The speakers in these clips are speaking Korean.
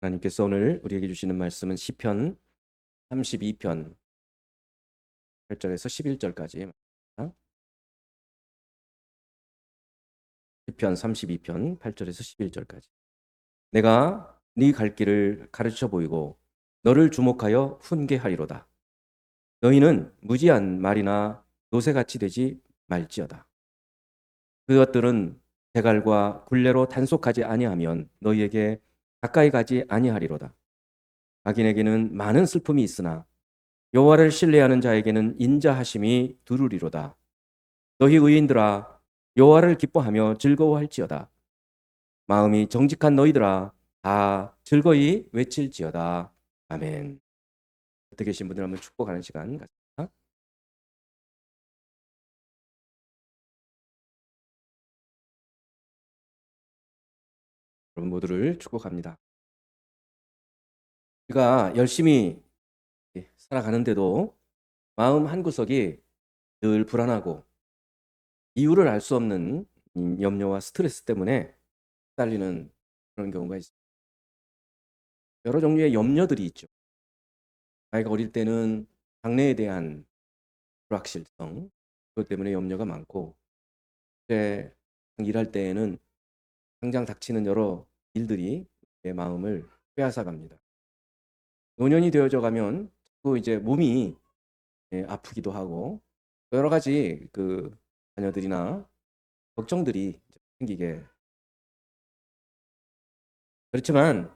하나님께서 오늘 우리에게 주시는 말씀은 시편 32편 8절에서 11절까지. 시편 32편 8절에서 11절까지. 내가 네 갈 길을 가르쳐 보이고 너를 주목하여 훈계하리로다. 너희는 무지한 말이나 노새같이 되지 말지어다. 그것들은 재갈과 굴레로 단속하지 아니하면 너희에게 가까이 가지 아니하리로다. 악인에게는 많은 슬픔이 있으나 여호와를 신뢰하는 자에게는 인자하심이 두루리로다. 너희 의인들아 여호와를 기뻐하며 즐거워할지어다. 마음이 정직한 너희들아 다 즐거이 외칠지어다. 아멘. 곁에 계신 분들 한번 축복하는 시간 갖습니다. 여러분 모두를 축복합니다. 우리가 열심히 살아가는데도 마음 한구석이 늘 불안하고 이유를 알 수 없는 염려와 스트레스 때문에 딸리는 그런 경우가 있습니다. 여러 종류의 염려들이 있죠. 아이가 어릴 때는 장래에 대한 불확실성, 그것 때문에 염려가 많고, 이제 일할 때에는 당장 닥치는 여러 일들이 내 마음을 빼앗아 갑니다. 노년이 되어져 가면 또 이제 몸이 아프기도 하고 여러 가지 그 자녀들이나 걱정들이 생기게. 그렇지만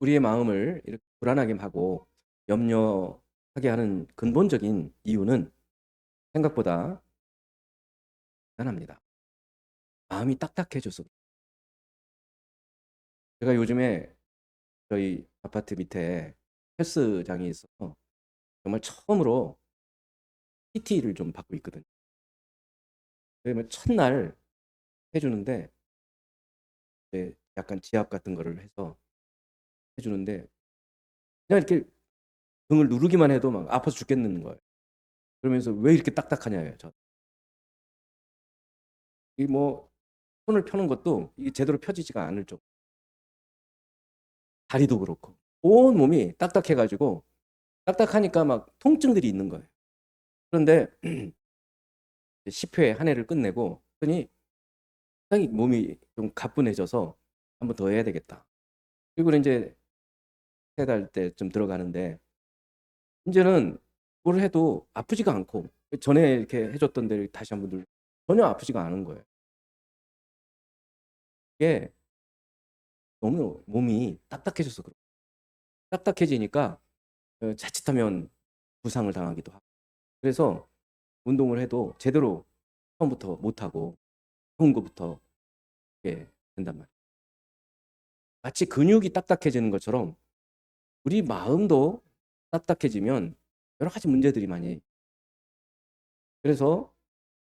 우리의 마음을 이렇게 불안하게 하고 염려하게 하는 근본적인 이유는 생각보다 간단합니다. 마음이 딱딱해져서. 제가 요즘에 저희 아파트 밑에 헬스장이 있어서 정말 처음으로 PT를 좀 받고 있거든요. 그러면 첫날 해주는데 약간 지압 같은 거를 해서 해주는데 그냥 이렇게 등을 누르기만 해도 막 아파서 죽겠는 거예요. 그러면서 왜 이렇게 딱딱하냐요, 저. 이 뭐 손을 펴는 것도 이게 제대로 펴지지가 않을 정도. 다리도 그렇고 온 몸이 딱딱해가지고 딱딱하니까 막 통증들이 있는 거예요. 그런데 10회 한 해를 끝내고 했더니 상당히 몸이 좀 가뿐해져서 한번 더 해야 되겠다. 그리고 이제 3달 때쯤 들어가는데 이제는 뭘 해도 아프지가 않고 전에 이렇게 해줬던 데를 다시 한번 전혀 아프지가 않은 거예요. 이게 너무 몸이 딱딱해져서 그래요. 딱딱해지니까 자칫하면 부상을 당하기도 하고. 그래서 운동을 해도 제대로 처음부터 못하고 좋은 것부터 이렇게 된단 말이에요. 마치 근육이 딱딱해지는 것처럼 우리 마음도 딱딱해지면 여러 가지 문제들이 많이. 그래서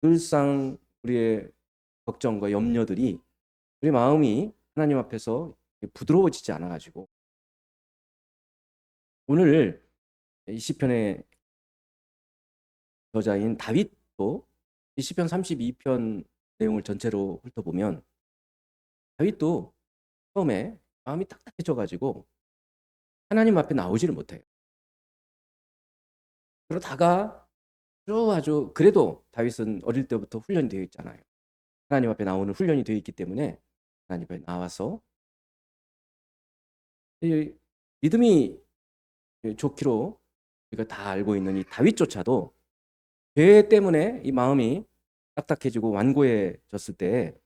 늘상 우리의 걱정과 염려들이 우리 마음이 하나님 앞에서 부드러워지지 않아 가지고 오늘 이 시편의 저자인 다윗도 이 시편 32편 내용을 전체로 훑어보면 다윗도 처음에 마음이 딱딱해져 가지고 하나님 앞에 나오지를 못해요. 그러다가 아주 그래도 다윗은 어릴 때부터 훈련이 되어 있잖아요. 하나님 앞에 나오는 훈련이 되어 있기 때문에 하나님 앞에 나와서 이 믿음이 좋기로 우리가 다 알고 있는 이 다윗조차도 죄 때문에 이 마음이 딱딱해지고 완고해졌을 때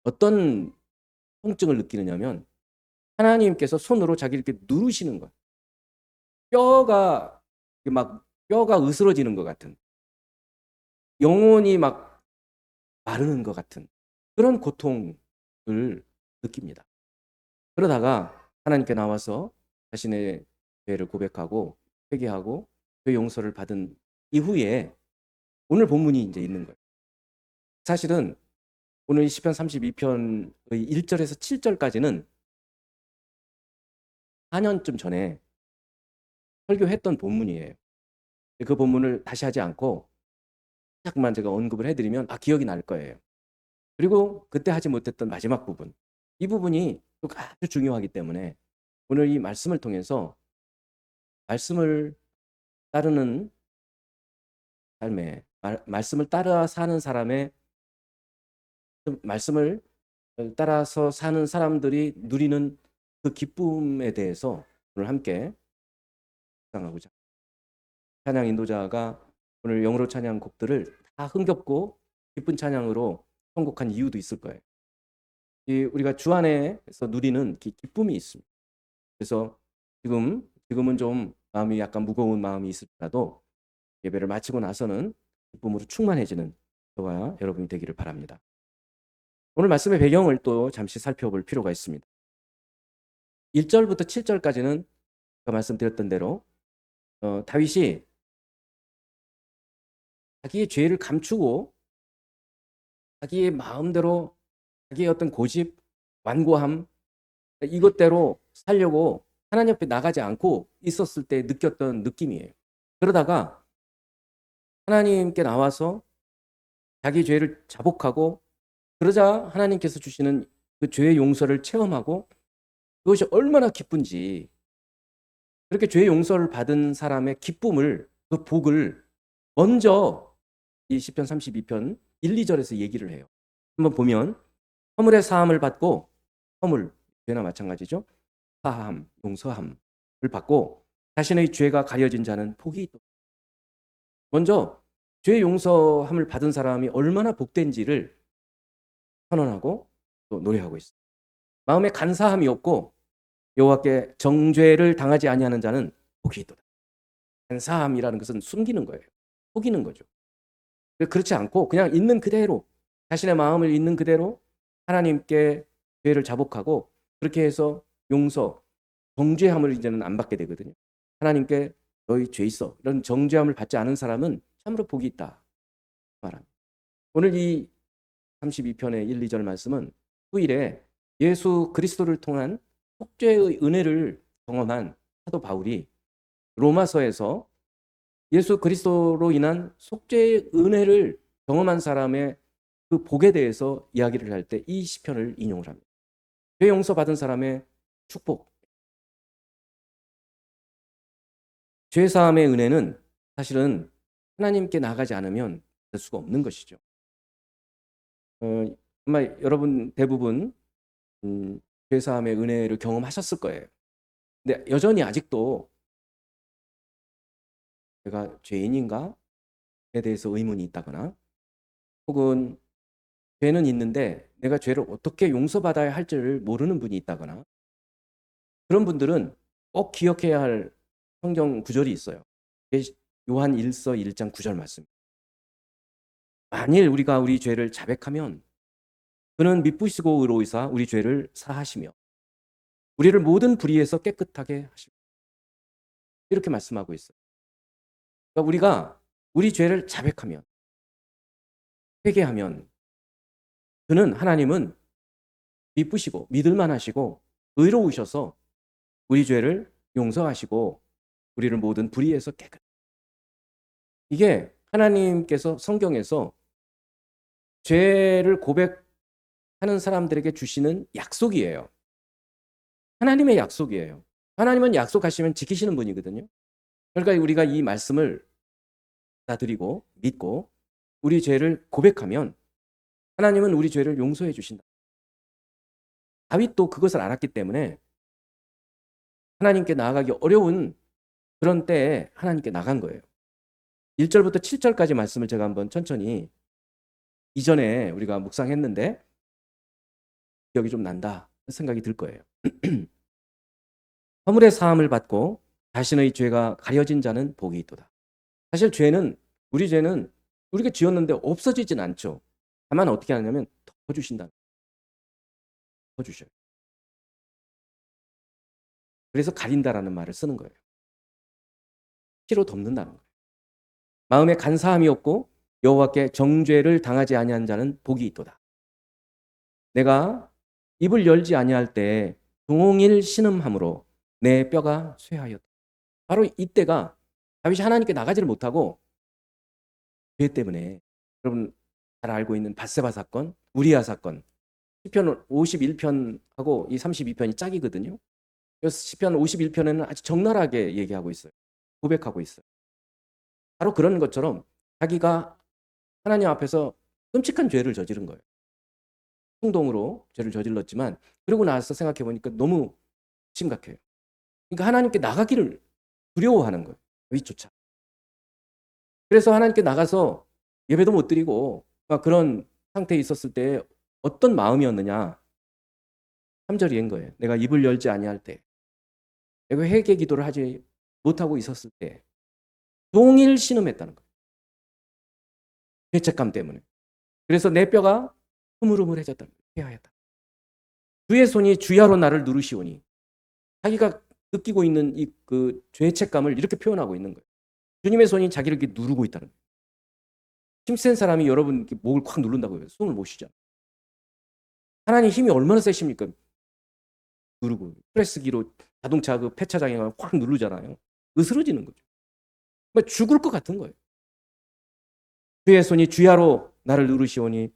어떤 통증을 느끼느냐면 하나님께서 손으로 자기를 이렇게 누르시는 거예요. 뼈가 막 뼈가 으스러지는 것 같은, 영혼이 막 마르는 것 같은 그런 고통을 느낍니다. 그러다가 하나님께 나와서 자신의 죄를 고백하고 회개하고 죄 용서를 받은 이후에 오늘 본문이 이제 있는 거예요. 사실은 오늘 시편 32편의 1절에서 7절까지는 4년쯤 전에 설교했던 본문이에요. 그 본문을 다시 하지 않고 살짝만 제가 언급을 해드리면 기억이 날 거예요. 그리고 그때 하지 못했던 마지막 부분, 이 부분이 또 아주 중요하기 때문에 오늘 이 말씀을 통해서 말씀을 따르는 삶에 말씀을 따라 사는 사람의 말씀을 따라서 사는 사람들이 누리는 그 기쁨에 대해서 오늘 함께 묵상하고자 찬양 인도자가 오늘 영어로 찬양 곡들을 다 흥겹고 기쁜 찬양으로 선곡한 이유도 있을 거예요. 우리가 주 안에서 누리는 기쁨이 있습니다. 그래서 지금은 좀 마음이 약간 무거운 마음이 있을지라도 예배를 마치고 나서는 기쁨으로 충만해지는 저와 여러분이 되기를 바랍니다. 오늘 말씀의 배경을 또 잠시 살펴볼 필요가 있습니다. 1절부터 7절까지는 제가 말씀드렸던 대로 다윗이 자기의 죄를 감추고 자기의 마음대로 자기의 어떤 고집, 완고함 이것대로 살려고 하나님 앞에 나가지 않고 있었을 때 느꼈던 느낌이에요. 그러다가 하나님께 나와서 자기 죄를 자복하고 그러자 하나님께서 주시는 그 죄의 용서를 체험하고 그것이 얼마나 기쁜지 그렇게 죄의 용서를 받은 사람의 기쁨을 그 복을 먼저 이 시편 32편 1, 2절에서 얘기를 해요. 한번 보면 허물의 사함을 받고 허물, 죄나 마찬가지죠. 사함, 용서함을 받고 자신의 죄가 가려진 자는 복이 있다. 먼저 죄 용서함을 받은 사람이 얼마나 복된지를 선언하고 또 노래하고 있어요. 마음에 간사함이 없고 여호와께 정죄를 당하지 아니하는 자는 복이 있도다. 간사함이라는 것은 숨기는 거예요. 속이는 거죠. 그렇지 않고 그냥 있는 그대로 자신의 마음을 있는 그대로 하나님께 죄를 자복하고 그렇게 해서 용서, 정죄함을 이제는 안 받게 되거든요. 하나님께 너희 죄 있어 이런 정죄함을 받지 않은 사람은 참으로 복이 있다 말합니다. 오늘 이 32편의 1, 2절 말씀은 후일에 예수 그리스도를 통한 속죄의 은혜를 경험한 사도 바울이 로마서에서 예수 그리스도로 인한 속죄의 은혜를 경험한 사람의 그 복에 대해서 이야기를 할 때 이 시편을 인용을 합니다. 죄 용서받은 사람의 축복. 죄 사함의 은혜는 사실은 하나님께 나가지 않으면 될 수가 없는 것이죠. 아마 여러분 대부분 죄 사함의 은혜를 경험하셨을 거예요. 근데 여전히 아직도 내가 죄인인가에 대해서 의문이 있다거나 혹은 죄는 있는데 내가 죄를 어떻게 용서받아야 할지를 모르는 분이 있다거나 그런 분들은 꼭 기억해야 할 성경 구절이 있어요. 요한 1서 1장 9절 말씀. 만일 우리가 우리 죄를 자백하면 그는 미쁘시고 의로우사 우리 죄를 사하시며 우리를 모든 불의에서 깨끗하게 하시고 이렇게 말씀하고 있어요. 그러니까 우리가 우리 죄를 자백하면 회개하면 그는 하나님은 미쁘시고 믿을만하시고 의로우셔서 우리 죄를 용서하시고 우리를 모든 불의에서 깨끗. 이게 하나님께서 성경에서 죄를 고백하는 사람들에게 주시는 약속이에요. 하나님의 약속이에요. 하나님은 약속하시면 지키시는 분이거든요. 그러니까 우리가 이 말씀을 받아들이고 믿고 우리 죄를 고백하면 하나님은 우리 죄를 용서해 주신다. 다윗도 그것을 알았기 때문에 하나님께 나아가기 어려운 그런 때에 하나님께 나간 거예요. 1절부터 7절까지 말씀을 제가 한번 천천히 이전에 우리가 묵상했는데 기억이 좀 난다 생각이 들 거예요. 허물의 사함을 받고 자신의 죄가 가려진 자는 복이 있도다. 사실 우리 죄는 우리가 지었는데 없어지진 않죠. 다만 어떻게 하냐면 덮어주신다. 덮어주셔요. 그래서 가린다라는 말을 쓰는 거예요. 피로 덮는다는 거예요. 마음에 간사함이 없고 여호와께 정죄를 당하지 아니한 자는 복이 있도다. 내가 입을 열지 아니할 때 종일 신음함으로 내 뼈가 쇠하였다. 바로 이때가 다윗이 하나님께 나가지를 못하고 죄 때문에 여러분 잘 알고 있는 밧세바 사건, 우리아 사건 시편 51편하고 이 32편이 짝이거든요. 시편 51편에는 아주 적나라하게 얘기하고 있어요. 고백하고 있어요. 바로 그런 것처럼 자기가 하나님 앞에서 끔찍한 죄를 저지른 거예요. 충동으로 죄를 저질렀지만 그러고 나서 생각해 보니까 너무 심각해요. 그러니까 하나님께 나가기를 두려워하는 거예요. 위조차. 그래서 하나님께 나가서 예배도 못 드리고 막 그런 상태에 있었을 때 어떤 마음이었느냐. 3절 이은 거예요. 내가 입을 열지 아니할 때, 내가 회개 기도를 하지 못하고 있었을 때 종일 신음했다는 거예요. 죄책감 때문에. 그래서 내 뼈가 흐물흐물해졌다는 거예요. 폐하였다. 주의 손이 주야로 나를 누르시오니, 자기가 느끼고 있는 이 그 죄책감을 이렇게 표현하고 있는 거예요. 주님의 손이 자기를 이렇게 누르고 있다는 거예요. 힘센 사람이 여러분 이렇게 목을 콱 누른다고요. 숨을 못 쉬잖아요. 하나님 힘이 얼마나 세십니까? 누르고 프레스기로 자동차 그 폐차장에 가면 확 누르잖아요. 으스러지는 거죠. 죽을 것 같은 거예요. 주의 손이 주야로 나를 누르시오니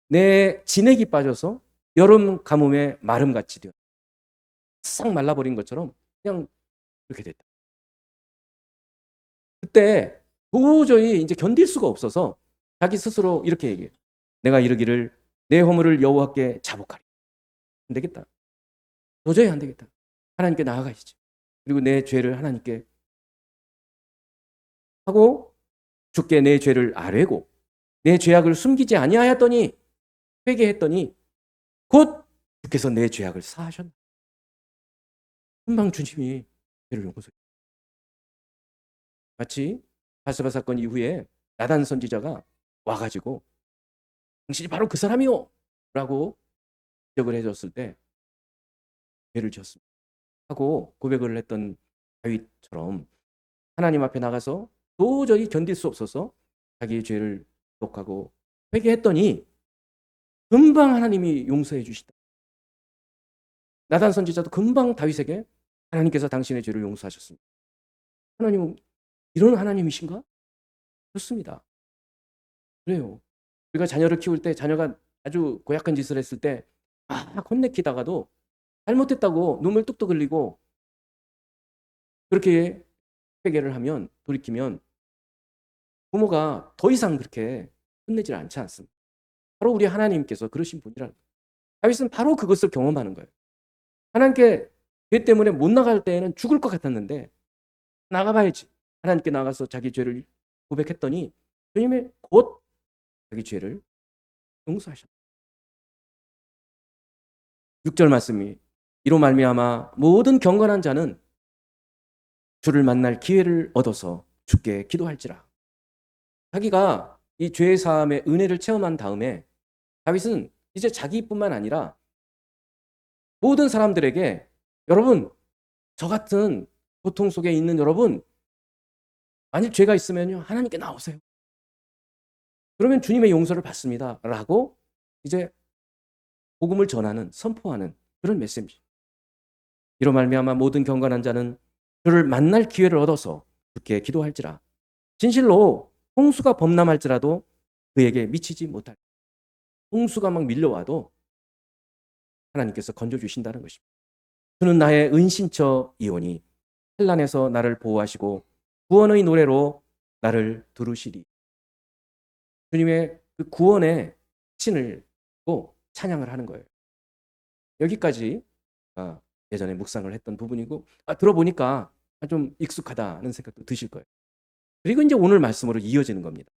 내 진액이 빠져서 여름 가뭄에 마름같이 되어 싹 말라버린 것처럼 그냥 그렇게 됐다. 그때 도저히 이제 견딜 수가 없어서 자기 스스로 이렇게 얘기해요. 내가 이르기를 내 허물을 여호와께 자복하리. 안 되겠다. 도저히 안 되겠다. 하나님께 나아가시죠. 그리고 내 죄를 하나님께 하고 주께 내 죄를 아뢰고 내 죄악을 숨기지 아니하였더니 회개했더니 곧 주께서 내 죄악을 사하셨나. 금방 주님이 죄를 용서해. 마치 바세바 사건 이후에 나단 선지자가 와가지고 당신이 바로 그 사람이요 라고 지적을 해줬을 때 죄를 지었습니다 하고 고백을 했던 다윗처럼 하나님 앞에 나가서 도저히 견딜 수 없어서 자기의 죄를 기록하고 회개했더니 금방 하나님이 용서해 주시다. 나단 선지자도 금방 다윗에게 하나님께서 당신의 죄를 용서하셨습니다. 하나님은 이런 하나님이신가? 그렇습니다. 그래요. 우리가 자녀를 키울 때 자녀가 아주 고약한 짓을 했을 때 혼내키다가도 잘못했다고 눈물 뚝뚝 흘리고 그렇게 회개를 하면 돌이키면 부모가 더 이상 그렇게 혼내질 않지 않습니다. 바로 우리 하나님께서 그러신 분이라는 거예요. 다윗은 바로 그것을 경험하는 거예요. 하나님께 죄 때문에 못 나갈 때에는 죽을 것 같았는데 나가봐야지. 하나님께 나가서 자기 죄를 고백했더니 주님이 곧 자기 죄를 용서하셨다. 6절 말씀이 이로 말미암아 모든 경건한 자는 주를 만날 기회를 얻어서 주께 기도할지라. 자기가 이 죄 사함의 은혜를 체험한 다음에 다윗은 이제 자기뿐만 아니라 모든 사람들에게 여러분, 저 같은 고통 속에 있는 여러분, 만일 죄가 있으면요 하나님께 나오세요. 그러면 주님의 용서를 받습니다 라고 이제 복음을 전하는, 선포하는 그런 메시지. 이로 말미암아 모든 경건한 자는 주를 만날 기회를 얻어서 주께 기도할지라. 진실로 홍수가 범람할지라도 그에게 미치지 못할. 홍수가 막 밀려와도 하나님께서 건져주신다는 것입니다. 주는 나의 은신처이오니 환난에서 나를 보호하시고 구원의 노래로 나를 두르시리. 주님의 그 구원의 신을 고 찬양을 하는 거예요. 여기까지 예전에 묵상을 했던 부분이고 들어보니까 좀 익숙하다는 생각도 드실 거예요. 그리고 이제 오늘 말씀으로 이어지는 겁니다.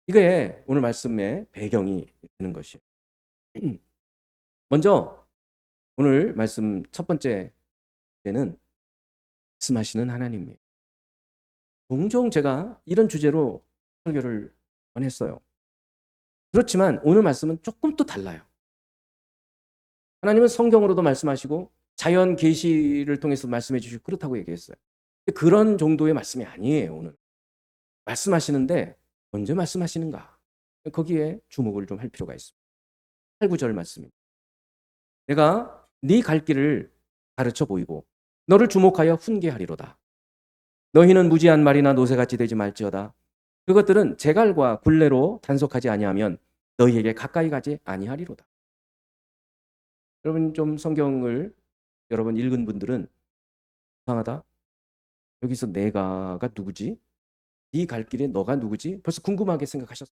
이게 오늘 말씀의 배경이 되는 것이에요. 먼저 오늘 말씀 첫 번째는 말씀하시는 하나님이에요. 종종 제가 이런 주제로 설교를 했어요. 그렇지만 오늘 말씀은 조금 또 달라요. 하나님은 성경으로도 말씀하시고 자연 계시를 통해서 말씀해 주시고 그렇다고 얘기했어요. 그런 정도의 말씀이 아니에요. 오늘 말씀하시는데 언제 말씀하시는가? 거기에 주목을 좀 할 필요가 있습니다. 8, 9절 말씀입니다. 내가 네 갈 길을 가르쳐 보이고 너를 주목하여 훈계하리로다. 너희는 무지한 말이나 노새같이 되지 말지어다. 그것들은 제갈과 굴레로 단속하지 아니하면 너희에게 가까이 가지 아니하리로다. 여러분 좀 성경을 여러분 읽은 분들은 이상하다. 여기서 내가가 누구지? 네 갈 길에 너가 누구지? 벌써 궁금하게 생각하셨어요.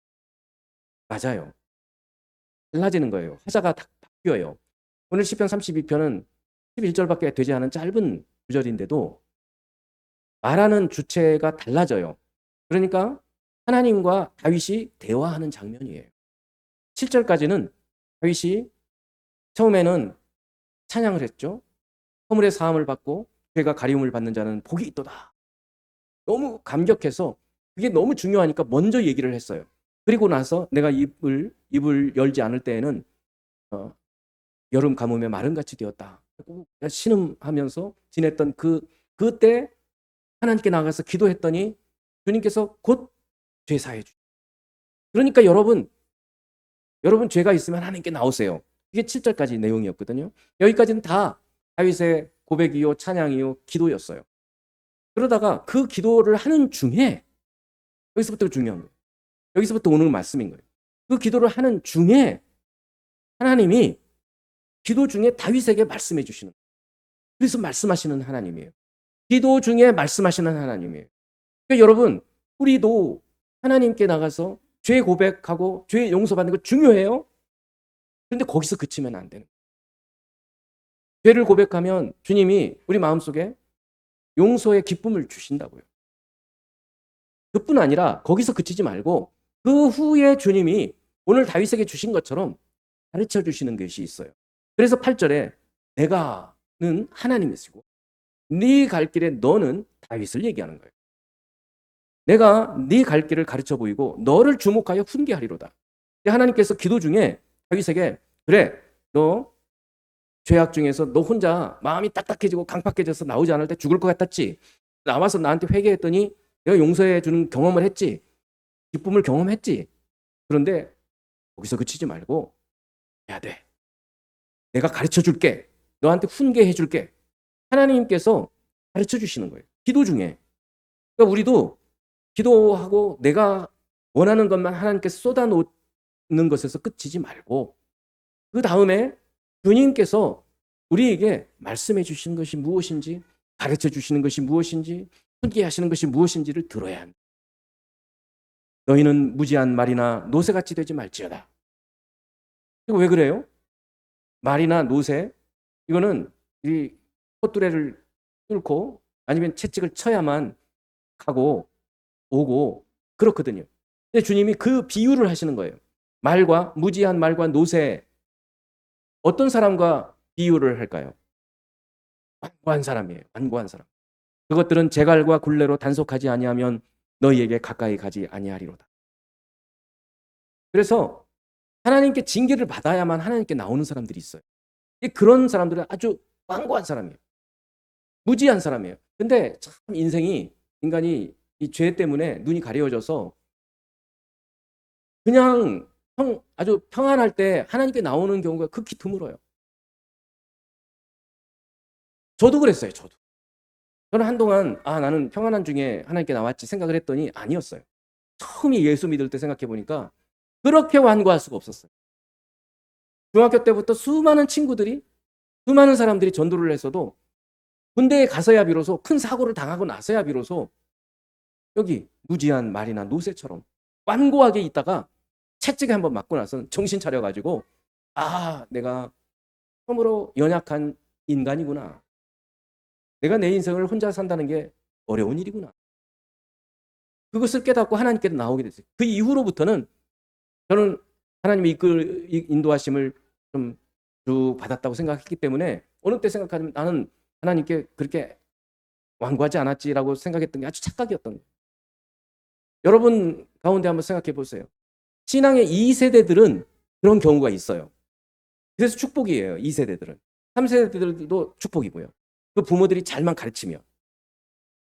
맞아요. 달라지는 거예요. 화자가 바뀌어요. 오늘 시편 32편은 11절밖에 되지 않은 짧은 구절인데도 말하는 주체가 달라져요. 그러니까 하나님과 다윗이 대화하는 장면이에요. 7절까지는 다윗이 처음에는 찬양을 했죠. 허물의 사함을 받고 죄가 가리움을 받는 자는 복이 있도다. 너무 감격해서 그게 너무 중요하니까 먼저 얘기를 했어요. 그리고 나서 내가 입을 열지 않을 때에는 여름 가뭄에 마른같이 되었다. 신음하면서 지냈던 그때 하나님께 나가서 기도했더니 주님께서 곧 죄 사해 주시고. 그러니까 여러분 죄가 있으면 하나님께 나오세요. 이게 7절까지 내용이었거든요. 여기까지는 다 다윗의 고백이요, 찬양이요, 기도였어요. 그러다가 그 기도를 하는 중에 여기서부터 중요한 거예요. 여기서부터 오는 말씀인 거예요. 그 기도를 하는 중에 하나님이 기도 중에 다윗에게 말씀해 주시는 거예요. 그래서 말씀하시는 하나님이에요. 기도 중에 말씀하시는 하나님이에요. 그러니까 여러분 우리도 하나님께 나가서 죄 고백하고 죄 용서받는 거 중요해요. 그런데 거기서 그치면 안 되는 거예요. 죄를 고백하면 주님이 우리 마음속에 용서의 기쁨을 주신다고요. 그뿐 아니라 거기서 그치지 말고 그 후에 주님이 오늘 다윗에게 주신 것처럼 가르쳐 주시는 것이 있어요. 그래서 8절에 내가는 하나님이시고 네 갈 길에 너는 다윗을 얘기하는 거예요. 내가 네 갈 길을 가르쳐 보이고 너를 주목하여 훈계하리로다. 하나님께서 기도 중에 다윗에게 그래 너 죄악 중에서 너 혼자 마음이 딱딱해지고 강팍해져서 나오지 않을 때 죽을 것 같았지. 나와서 나한테 회개했더니 내가 용서해 주는 경험을 했지. 기쁨을 경험했지. 그런데 거기서 그치지 말고 해야 돼. 내가 가르쳐 줄게. 너한테 훈계해 줄게. 하나님께서 가르쳐 주시는 거예요. 기도 중에. 그러니까 우리도 기도하고 내가 원하는 것만 하나님께서 쏟아놓는 것에서 끝이지 말고 그 다음에 주님께서 우리에게 말씀해 주시는 것이 무엇인지 가르쳐 주시는 것이 무엇인지 훈계하시는 것이 무엇인지를 들어야 합니다. 너희는 무지한 말이나 노새같이 되지 말지어다. 이거 왜 그래요? 말이나 노새 이거는 이 콧뚜레를 뚫고 아니면 채찍을 쳐야만 가고 오고 그렇거든요. 근데 주님이 그 비유를 하시는 거예요. 말과 무지한 말과 노새 어떤 사람과 비유를 할까요? 완고한 사람이에요. 완고한 사람. 그것들은 재갈과 굴레로 단속하지 아니하면 너희에게 가까이 가지 아니하리로다. 그래서 하나님께 징계를 받아야만 하나님께 나오는 사람들이 있어요. 그런 사람들은 아주 완고한 사람이에요. 무지한 사람이에요. 근데 참 인생이 인간이 이 죄 때문에 눈이 가려져서 그냥 아주 평안할 때 하나님께 나오는 경우가 극히 드물어요. 저도 그랬어요. 저는 한동안 나는 평안한 중에 하나님께 나왔지 생각을 했더니 아니었어요. 처음에 예수 믿을 때 생각해 보니까 그렇게 완고할 수가 없었어요. 중학교 때부터 수많은 친구들이 수많은 사람들이 전도를 했어도 군대에 가서야 비로소 큰 사고를 당하고 나서야 비로소 여기 무지한 말이나 노새처럼 완고하게 있다가 채찍에 한번 맞고 나서는 정신 차려가지고 내가 처음으로 연약한 인간이구나. 내가 내 인생을 혼자 산다는 게 어려운 일이구나. 그것을 깨닫고 하나님께 나오게 됐어요. 그 이후로부터는 저는 하나님의 인도하심을 좀 쭉 받았다고 생각했기 때문에 어느 때 생각하면 나는 하나님께 그렇게 완고하지 않았지라고 생각했던 게 아주 착각이었던 거예요. 여러분 가운데 한번 생각해 보세요. 신앙의 2세대들은 그런 경우가 있어요. 그래서 축복이에요. 2세대들은. 3세대들도 축복이고요. 그 부모들이 잘만 가르치며.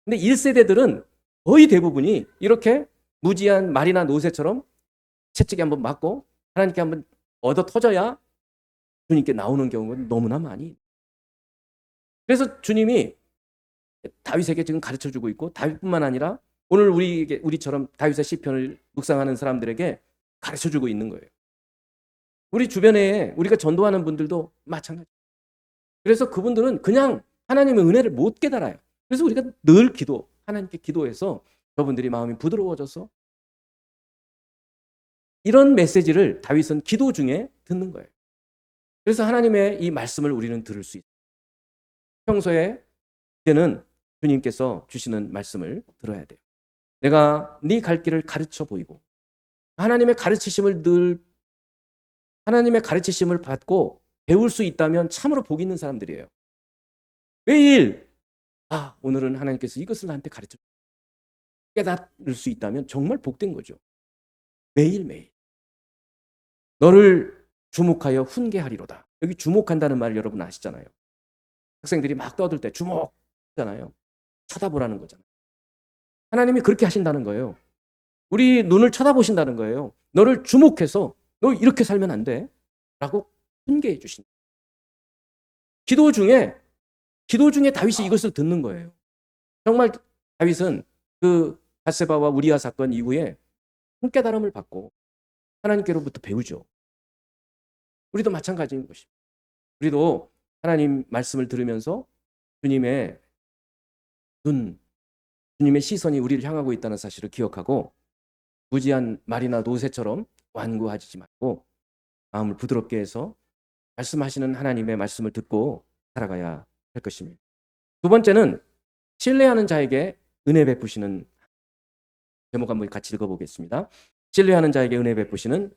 근데 1세대들은 거의 대부분이 이렇게 무지한 말이나 노새처럼 채찍에 한번 맞고 하나님께 한번 얻어 터져야 주님께 나오는 경우가 너무나 많이. 그래서 주님이 다윗에게 지금 가르쳐주고 있고 다윗뿐만 아니라 오늘 우리처럼 다윗의 시편을 묵상하는 사람들에게 가르쳐주고 있는 거예요. 우리 주변에 우리가 전도하는 분들도 마찬가지. 그래서 그분들은 그냥 하나님의 은혜를 못 깨달아요. 그래서 우리가 늘 하나님께 기도해서 저분들이 마음이 부드러워져서 이런 메시지를 다윗은 기도 중에 듣는 거예요. 그래서 하나님의 이 말씀을 우리는 들을 수 있어요. 평소에 때는 주님께서 주시는 말씀을 들어야 돼요. 내가 네 갈 길을 가르쳐 보이고 하나님의 가르치심을 받고 배울 수 있다면 참으로 복 있는 사람들이에요. 매일 오늘은 하나님께서 이것을 나한테 가르쳐 깨달을 수 있다면 정말 복된 거죠. 매일매일 너를 주목하여 훈계하리로다. 여기 주목한다는 말 여러분 아시잖아요. 학생들이 막 떠들 때 주목하잖아요. 쳐다보라는 거잖아요. 하나님이 그렇게 하신다는 거예요. 우리 눈을 쳐다보신다는 거예요. 너를 주목해서 너 이렇게 살면 안 돼 라고 훈계해 주신다. 기도 중에 다윗이 이것을 듣는 거예요. 정말 다윗은 그 밧세바와 우리아 사건 이후에 깨달음을 받고 하나님께로부터 배우죠. 우리도 마찬가지인 것입니다. 우리도 하나님 말씀을 들으면서 주님의 시선이 우리를 향하고 있다는 사실을 기억하고 무지한 말이나 노새처럼 완고하지 말고 마음을 부드럽게 해서 말씀하시는 하나님의 말씀을 듣고 살아가야 할 것입니다. 두 번째는 신뢰하는 자에게 은혜 베푸시는, 제목 한번 같이 읽어보겠습니다. 신뢰하는 자에게 은혜 베푸시는,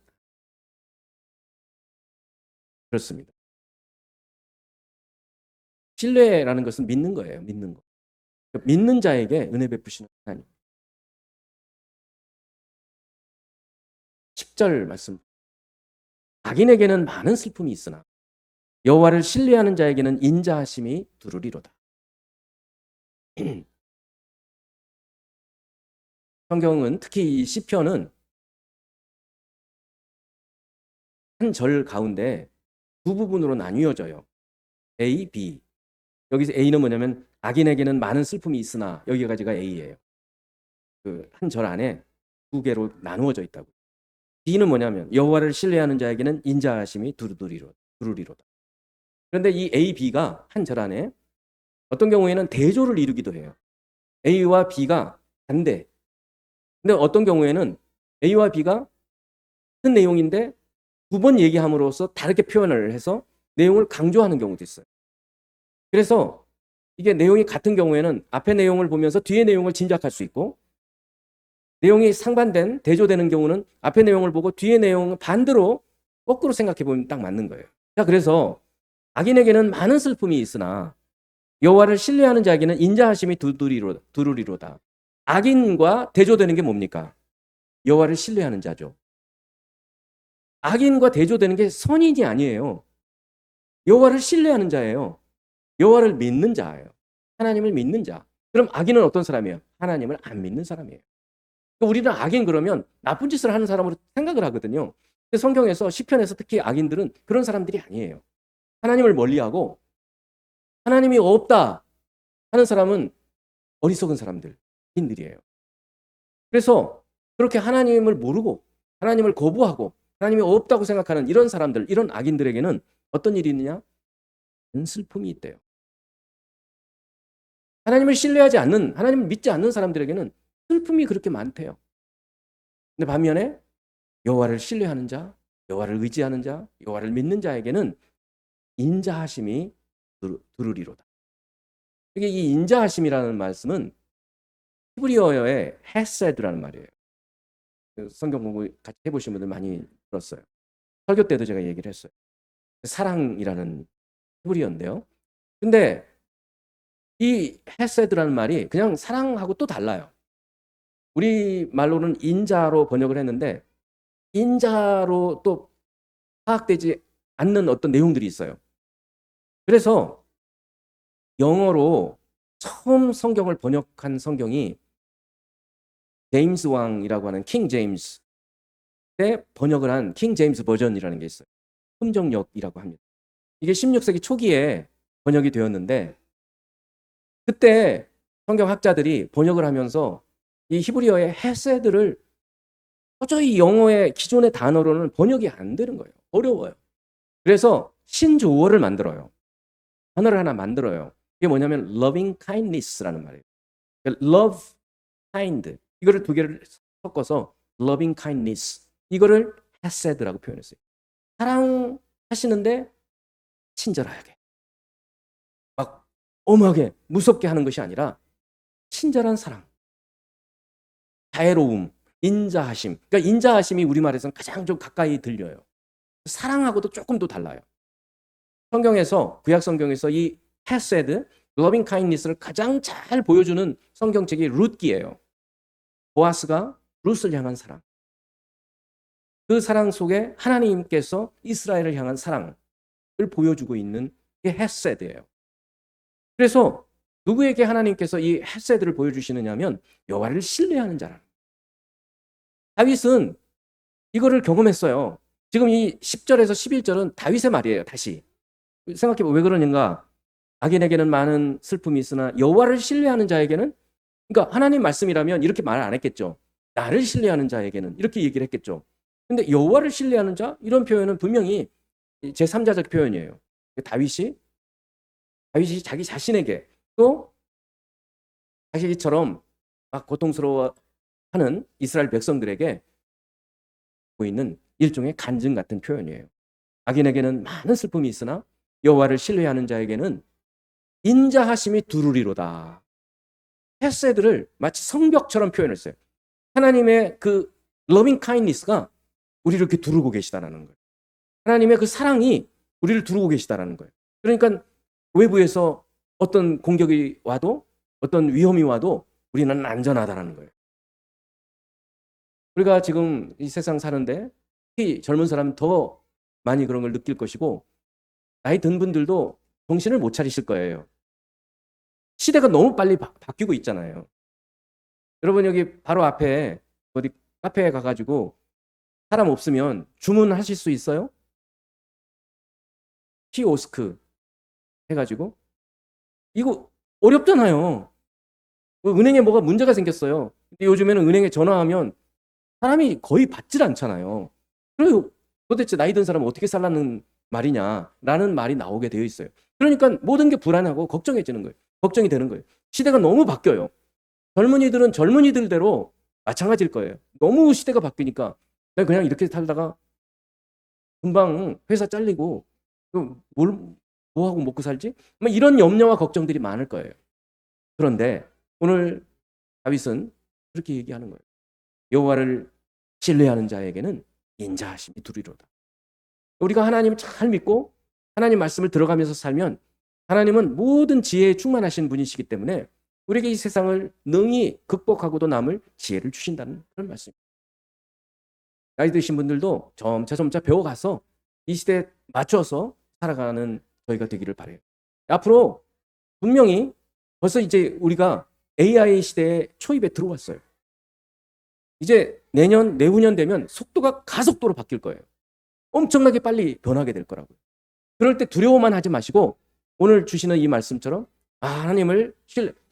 그렇습니다. 신뢰라는 것은 믿는 거예요. 믿는 거. 믿는 자에게 은혜 베푸시는 하나님. 10절 말씀. 악인에게는 많은 슬픔이 있으나 여호와를 신뢰하는 자에게는 인자하심이 두루리로다. 성경은 특히 이 시편은 한 절 가운데 두 부분으로 나뉘어져요. A, B. 여기서 A는 뭐냐면 악인에게는 많은 슬픔이 있으나, 여기까지가 A예요. 그 한 절 안에 두 개로 나누어져 있다고. B는 뭐냐면 여호와를 신뢰하는 자에게는 인자하심이 두루리로다. 그런데 이 A, B가 한 절 안에 어떤 경우에는 대조를 이루기도 해요. A와 B가 반대. 근데 어떤 경우에는 A와 B가 같은 내용인데 두 번 얘기함으로써 다르게 표현을 해서 내용을 강조하는 경우도 있어요. 그래서 이게 내용이 같은 경우에는 앞에 내용을 보면서 뒤에 내용을 짐작할 수 있고, 내용이 상반된, 대조되는 경우는 앞에 내용을 보고 뒤에 내용은 반대로 거꾸로 생각해 보면 딱 맞는 거예요. 자, 그래서 악인에게는 많은 슬픔이 있으나 여호와를 신뢰하는 자에게는 인자하심이 두루리로다. 악인과 대조되는 게 뭡니까? 여호와를 신뢰하는 자죠. 악인과 대조되는 게 선인이 아니에요. 여호와를 신뢰하는 자예요. 여호와를 믿는 자예요. 하나님을 믿는 자. 그럼 악인은 어떤 사람이에요? 하나님을 안 믿는 사람이에요. 우리는 악인 그러면 나쁜 짓을 하는 사람으로 생각을 하거든요. 근데 성경에서 시편에서 특히 악인들은 그런 사람들이 아니에요. 하나님을 멀리하고 하나님이 없다 하는 사람은 어리석은 사람들이에요. 그래서 그렇게 하나님을 모르고 하나님을 거부하고 하나님이 없다고 생각하는 이런 사람들, 이런 악인들에게는 어떤 일이 있느냐? 슬픔이 있대요. 하나님을 신뢰하지 않는, 하나님을 믿지 않는 사람들에게는 슬픔이 그렇게 많대요. 근데 반면에 여호와를 신뢰하는 자, 여호와를 의지하는 자, 여호와를 믿는 자에게는 인자하심이 두루리로다. 이게 이 인자하심이라는 말씀은 히브리어의 헤세드라는 말이에요. 성경 공부 같이 해보신 분들 많이 들었어요. 설교 때도 제가 얘기를 했어요. 사랑이라는 히브리어인데요. 근데 이 헤세드라는 말이 그냥 사랑하고 또 달라요. 우리 말로는 인자로 번역을 했는데 인자로 또 파악되지 않는 어떤 내용들이 있어요. 그래서 영어로 처음 성경을 번역한 성경이 제임스 왕이라고 하는 킹 제임스 때 번역을 한 킹 제임스 버전이라는 게 있어요. 흠정역이라고 합니다. 이게 16세기 초기에 번역이 되었는데 그때 성경학자들이 번역을 하면서 이 히브리어의 헤세드를 도저히 영어의 기존의 단어로는 번역이 안 되는 거예요. 어려워요. 그래서 신조어를 만들어요. 단어를 하나 만들어요. 그게 뭐냐면 loving kindness라는 말이에요. 그러니까 love, kind 이거를 두 개를 섞어서 loving kindness 이거를 헤세드라고 표현했어요. 사랑하시는데 친절하게 막 엄하게 무섭게 하는 것이 아니라 친절한 사랑, 자애로움, 인자하심. 그러니까 인자하심이 우리말에서는 가장 좀 가까이 들려요. 사랑하고도 조금 더 달라요. 성경에서 구약 성경에서 이 헤세드, 러빙 카인니스를 가장 잘 보여주는 성경책이 룻기예요. 보아스가 룻을 향한 사랑. 그 사랑 속에 하나님께서 이스라엘을 향한 사랑을 보여주고 있는 게 헤세드예요. 그래서 누구에게 하나님께서 이 헤세드를 보여주시느냐면 여호와를 신뢰하는 자라. 다윗은 이거를 경험했어요. 지금 이 10절에서 11절은 다윗의 말이에요. 다시 생각해보면 왜 그러는가? 악인에게는 많은 슬픔이 있으나 여호와를 신뢰하는 자에게는, 그러니까 하나님 말씀이라면 이렇게 말 안 했겠죠. 나를 신뢰하는 자에게는 이렇게 얘기를 했겠죠. 근데 여호와를 신뢰하는 자 이런 표현은 분명히 제3자적 표현이에요. 다윗이 자기 자신에게 또 자기처럼 막 고통스러워하는 이스라엘 백성들에게 보이는 일종의 간증 같은 표현이에요. 악인에게는 많은 슬픔이 있으나 여호와를 신뢰하는 자에게는 인자하심이 두루리로다. 헤세드를 마치 성벽처럼 표현했어요. 하나님의 그 러빙 카인니스가 우리를 이렇게 두르고 계시다라는 거예요. 하나님의 그 사랑이 우리를 두르고 계시다라는 거예요. 그러니까 외부에서 어떤 공격이 와도 어떤 위험이 와도 우리는 안전하다라는 거예요. 우리가 지금 이 세상 사는데 특히 젊은 사람은 더 많이 그런 걸 느낄 것이고 나이 든 분들도 정신을 못 차리실 거예요. 시대가 너무 빨리 바뀌고 있잖아요. 여러분 여기 바로 앞에 어디 카페에 가가지고 사람 없으면 주문하실 수 있어요? 키오스크 해가지고 이거 어렵잖아요. 은행에 뭐가 문제가 생겼어요. 근데 요즘에는 은행에 전화하면 사람이 거의 받질 않잖아요. 그리고 도대체 나이 든 사람은 어떻게 살라는 말이냐라는 말이 나오게 되어 있어요. 그러니까 모든 게 불안하고 걱정해지는 거예요. 걱정이 되는 거예요. 시대가 너무 바뀌어요. 젊은이들은 젊은이들대로 마찬가지일 거예요. 너무 시대가 바뀌니까 내가 그냥 이렇게 살다가 금방 회사 잘리고 뭐 하고 먹고 살지? 이런 염려와 걱정들이 많을 거예요. 그런데 오늘 다윗은 그렇게 얘기하는 거예요. 여호와를 신뢰하는 자에게는 인자하심이 두리로다. 우리가 하나님을 잘 믿고 하나님 말씀을 들어가면서 살면 하나님은 모든 지혜에 충만하신 분이시기 때문에 우리에게 이 세상을 능히 극복하고도 남을 지혜를 주신다는 그런 말씀입니다. 나이 드신 분들도 점차 배워가서 이 시대에 맞춰서 살아가는 저희가 되기를 바라요. 앞으로 분명히 벌써 이제 우리가 AI 시대에 초입에 들어왔어요. 이제 내후년 되면 속도가 가속도로 바뀔 거예요. 엄청나게 빨리 변하게 될 거라고요. 그럴 때 두려워만 하지 마시고 오늘 주시는 이 말씀처럼 하나님을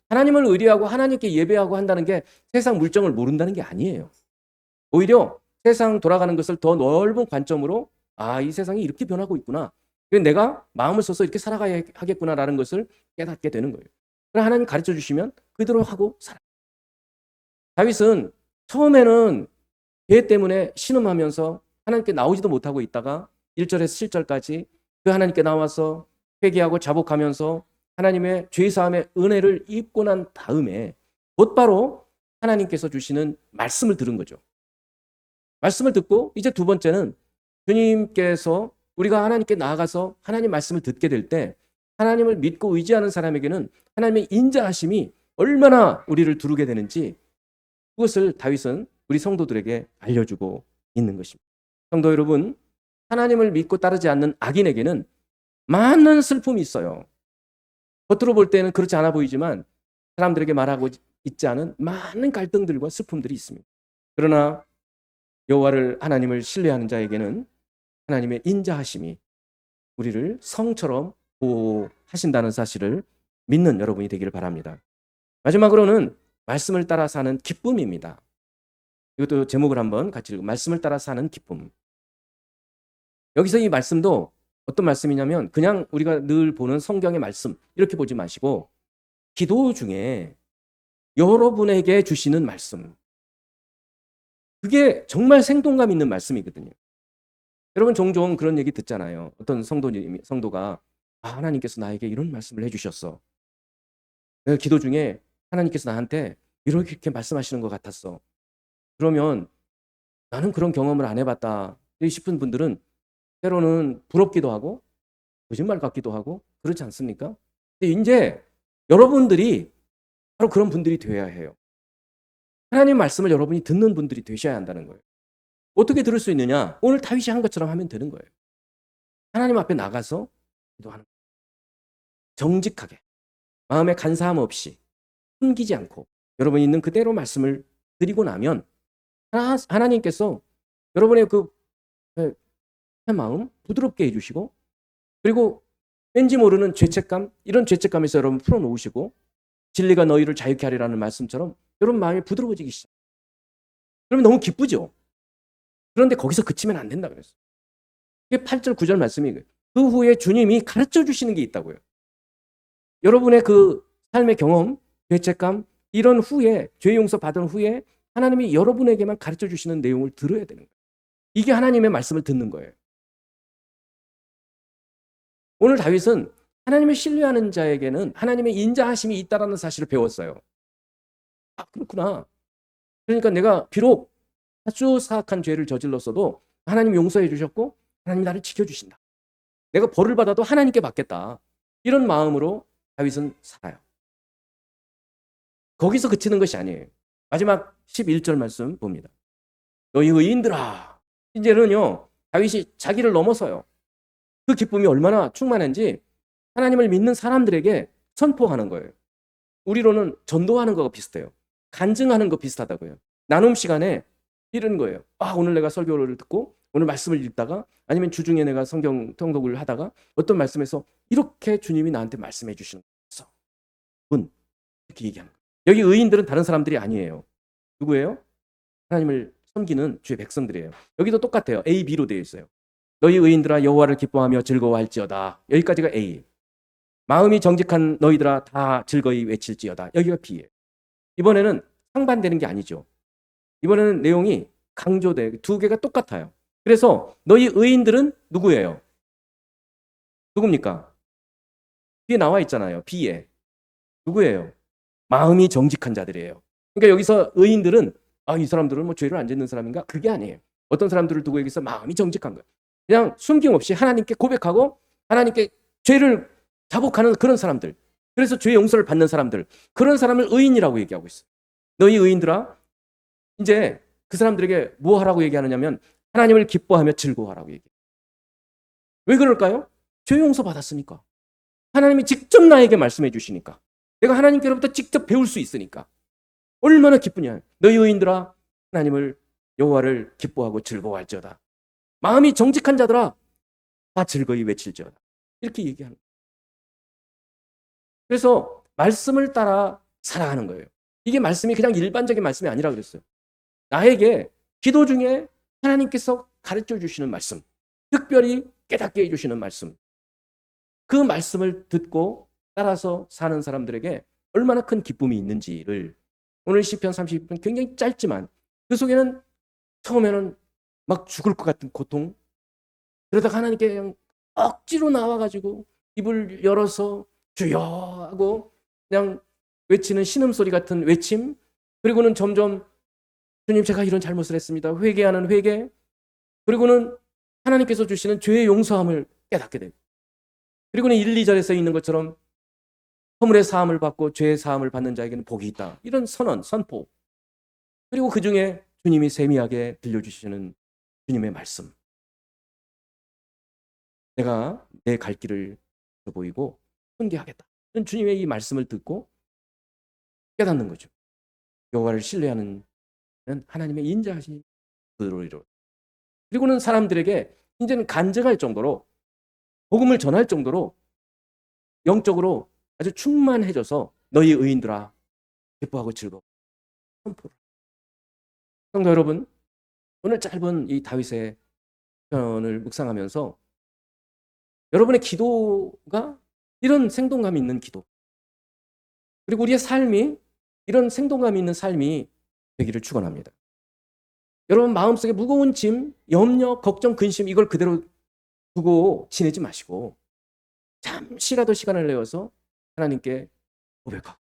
의뢰하고 하나님께 예배하고 한다는 게 세상 물정을 모른다는 게 아니에요. 오히려 세상 돌아가는 것을 더 넓은 관점으로 이 세상이 이렇게 변하고 있구나. 내가 마음을 써서 이렇게 살아가야 하겠구나라는 것을 깨닫게 되는 거예요. 그럼 하나님 가르쳐 주시면 그대로 하고 살아요. 다윗은 처음에는 죄 때문에 신음하면서 하나님께 나오지도 못하고 있다가 1절에서 7절까지 그 하나님께 나와서 회개하고 자복하면서 하나님의 죄사함의 은혜를 입고 난 다음에 곧바로 하나님께서 주시는 말씀을 들은 거죠. 말씀을 듣고 이제 두 번째는 주님께서 우리가 하나님께 나아가서 하나님 말씀을 듣게 될 때 하나님을 믿고 의지하는 사람에게는 하나님의 인자하심이 얼마나 우리를 두르게 되는지 그것을 다윗은 우리 성도들에게 알려주고 있는 것입니다. 성도 여러분, 하나님을 믿고 따르지 않는 악인에게는 많은 슬픔이 있어요. 겉으로 볼 때는 그렇지 않아 보이지만 사람들에게 말하고 있지 않은 많은 갈등들과 슬픔들이 있습니다. 그러나 여호와를 하나님을 신뢰하는 자에게는 하나님의 인자하심이 우리를 성처럼 보호하신다는 사실을 믿는 여러분이 되기를 바랍니다. 마지막으로는 말씀을 따라 사는 기쁨입니다. 이것도 제목을 한번 같이 읽고 말씀을 따라 사는 기쁨. 여기서 이 말씀도 어떤 말씀이냐면 그냥 우리가 늘 보는 성경의 말씀 이렇게 보지 마시고 기도 중에 여러분에게 주시는 말씀, 그게 정말 생동감 있는 말씀이거든요. 여러분 종종 그런 얘기 듣잖아요. 어떤 성도가 하나님께서 나에게 이런 말씀을 해주셨어. 내가 기도 중에 하나님께서 나한테 이렇게 말씀하시는 것 같았어. 그러면 나는 그런 경험을 안 해봤다 싶은 분들은 때로는 부럽기도 하고 거짓말 같기도 하고 그렇지 않습니까? 근데 이제 여러분들이 바로 그런 분들이 되어야 해요. 하나님 말씀을 여러분이 듣는 분들이 되셔야 한다는 거예요. 어떻게 들을 수 있느냐? 오늘 다윗이 한 것처럼 하면 되는 거예요. 하나님 앞에 나가서 기도하는 거예요. 정직하게 마음에 간사함 없이 숨기지 않고 여러분이 있는 그대로 말씀을 드리고 나면 하나님께서 여러분의 그 마음 부드럽게 해주시고, 그리고 왠지 모르는 죄책감, 이런 죄책감에서 여러분 풀어놓으시고 진리가 너희를 자유케 하리라는 말씀처럼 여러분 마음이 부드러워지기 시작. 그러면 너무 기쁘죠. 그런데 거기서 그치면 안 된다 그랬어요. 이게 8절 9절 말씀이에요. 그 후에 주님이 가르쳐 주시는 게 있다고요. 여러분의 그 삶의 경험, 죄책감 이런 후에, 죄 용서 받은 후에 하나님이 여러분에게만 가르쳐 주시는 내용을 들어야 되는 거예요. 이게 하나님의 말씀을 듣는 거예요. 오늘 다윗은 하나님을 신뢰하는 자에게는 하나님의 인자하심이 있다라는 사실을 배웠어요. 그렇구나. 그러니까 내가 비록 아주 사악한 죄를 저질렀어도 하나님 용서해 주셨고 하나님 나를 지켜주신다. 내가 벌을 받아도 하나님께 받겠다. 이런 마음으로 다윗은 살아요. 거기서 그치는 것이 아니에요. 마지막 11절 말씀 봅니다. 너희 의인들아. 이제는요, 다윗이 자기를 넘어서요. 그 기쁨이 얼마나 충만한지 하나님을 믿는 사람들에게 선포하는 거예요. 우리로는 전도하는 거가 비슷해요. 간증하는 거 비슷하다고요. 나눔 시간에 이런 거예요. 오늘 내가 설교를 듣고 오늘 말씀을 읽다가 아니면 주중에 내가 성경 통독을 하다가 어떤 말씀에서 이렇게 주님이 나한테 말씀해 주시는 거였어. 이렇게 얘기하는 거예요. 여기 의인들은 다른 사람들이 아니에요. 누구예요? 하나님을 섬기는 주의 백성들이에요. 여기도 똑같아요. A, B로 되어 있어요. 너희 의인들아 여호와를 기뻐하며 즐거워할지어다. 여기까지가 A. 마음이 정직한 너희들아 다 즐거이 외칠지어다. 여기가 B예요. 이번에는 상반되는 게 아니죠. 이번에는 내용이 강조돼. 두 개가 똑같아요. 그래서 너희 의인들은 누구예요? 누굽니까? 뒤에 나와 있잖아요. B에. 누구예요? 마음이 정직한 자들이에요. 그러니까 여기서 의인들은 이 사람들은 뭐 죄를 안 짓는 사람인가? 그게 아니에요. 어떤 사람들을 두고 여기서 마음이 정직한 거예요. 그냥 숨김없이 하나님께 고백하고 하나님께 죄를 자복하는 그런 사람들. 그래서 죄 용서를 받는 사람들. 그런 사람을 의인이라고 얘기하고 있어요. 너희 의인들아, 이제 그 사람들에게 뭐 하라고 얘기하느냐면 하나님을 기뻐하며 즐거워하라고 얘기해요. 왜 그럴까요? 죄 용서 받았으니까. 하나님이 직접 나에게 말씀해 주시니까. 내가 하나님께로부터 직접 배울 수 있으니까. 얼마나 기쁘냐. 너희 의인들아 하나님을 여호와를 기뻐하고 즐거워할지어다. 마음이 정직한 자들아 다 즐거이 외칠지어다. 이렇게 얘기하는 거예요. 그래서 말씀을 따라 살아가는 거예요. 이게 말씀이 그냥 일반적인 말씀이 아니라 그랬어요. 나에게 기도 중에 하나님께서 가르쳐 주시는 말씀, 특별히 깨닫게 해주시는 말씀, 그 말씀을 듣고 따라서 사는 사람들에게 얼마나 큰 기쁨이 있는지를 오늘 시편 30편 굉장히 짧지만 그 속에는 처음에는 막 죽을 것 같은 고통, 그러다가 하나님께 그냥 억지로 나와가지고 입을 열어서 주여 하고 그냥 외치는 신음소리 같은 외침, 그리고는 점점 주님 제가 이런 잘못을 했습니다. 회개하는 회개, 그리고는 하나님께서 주시는 죄의 용서함을 깨닫게 되고, 그리고는 1, 2절에 써 있는 것처럼 허물의 사함을 받고 죄의 사함을 받는 자에게는 복이 있다. 이런 선언, 선포. 그리고 그 중에 주님이 세미하게 들려주시는 주님의 말씀. 내가 내 갈 길을 보이고 훈계하겠다. 이런 주님의 이 말씀을 듣고 깨닫는 거죠. 여호와를 신뢰하는 하나님의 인자하신 그대로 이루. 그리고는 사람들에게 이제는 간증할 정도로 복음을 전할 정도로 영적으로 아주 충만해져서 너희 의인들아 기뻐하고 즐거워. 선포를. 성도 여러분, 오늘 짧은 이 다윗의 편을 묵상하면서 여러분의 기도가 이런 생동감이 있는 기도, 그리고 우리의 삶이 이런 생동감이 있는 삶이 되기를 축원합니다. 여러분 마음속에 무거운 짐, 염려, 걱정, 근심 이걸 그대로 두고 지내지 마시고 잠시라도 시간을 내어서 하나님께 고백하고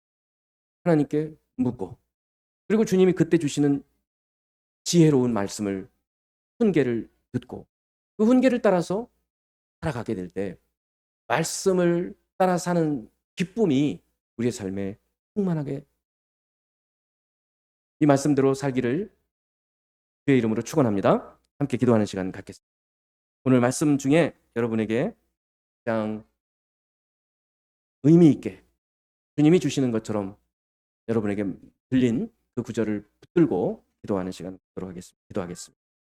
하나님께 묻고, 그리고 주님이 그때 주시는 지혜로운 말씀을, 훈계를 듣고 그 훈계를 따라서 살아가게 될 때 말씀을 따라 사는 기쁨이 우리의 삶에 충만하게, 이 말씀대로 살기를 주의 이름으로 축원합니다. 함께 기도하는 시간 갖겠습니다. 오늘 말씀 중에 여러분에게 가장 의미 있게 주님이 주시는 것처럼 여러분에게 들린 그 구절을 붙들고 기도하는 시간 갖도록 하겠습니다. 기도하겠습니다.